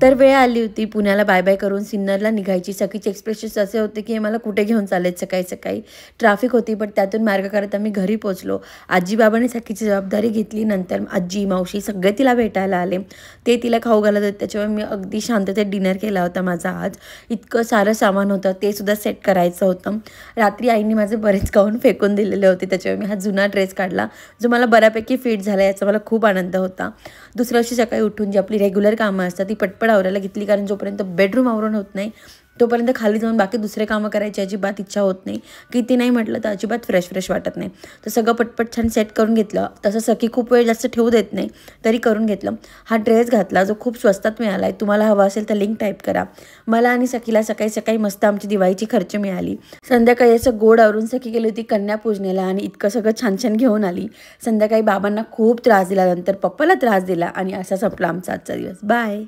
तर वेळ आली होती पुण्याला बाय बाय करून सिन्नरला निघायची. सखीचे एक्सप्रेशन्स असे होते की मला कुठे घेऊन चाललेत सकाळी सकाळी. ट्रॅफिक होती पण त्यातून मार्ग काढत आम्ही घरी पोहोचलो. आजी-बाबांनी सखीची जबाबदारी घेतली. नंतर आजी, मावशी सगळे तिला भेटायला आले. ते तिला खाऊ घालत होते. त्याच्यामुळे मी अगदी शांततेत डिनर केला होता माझा आज. इतकं सारं सामान होतं ते सुद्धा सेट करायचं होतं. रात्री आईने माझे बरेच गाऊन फेकून दिलेले होते. त्याच्यामुळे मी हा जुना ड्रेस काढला जो मला बऱ्यापैकी फिट झाला याचा मला खूप आनंद होता. दुसऱ्या दिवशी सकाळी उठून जी आपली रेग्युलर कामं असतात ती पटपट आवरायला घेतली कारण जोपर्यंत बेडरूम आवरून होत नाही तोपर्यंत खाली जाऊन बाकी दुसरे कामं करायची अजिबात इच्छा होत नाही. किती नाही म्हटलं तर अजिबात फ्रेश वाटत नाही. तर सगळं पटपट छान सेट करून घेतलं. तसं सखी खूप वेळ जास्त ठेवू देत नाही तरी करून घेतलं. हा ड्रेस घातला जो खूप स्वस्तात मिळाला आहे. तुम्हाला हवा असेल तर लिंक टाईप करा. मला आणि सखीला सकाळी सकाळी मस्त आमची दिवाळीची खर्च मिळाली. संध्याकाळी असं गोड आवरून सखी गेली होती कन्यापूजनेला आणि इतकं सगळं छान छान घेऊन आली. संध्याकाळी बाबांना खूप त्रास दिला, नंतर पप्पाला त्रास दिला आणि असा संपला आमचा आजचा दिवस. बाय.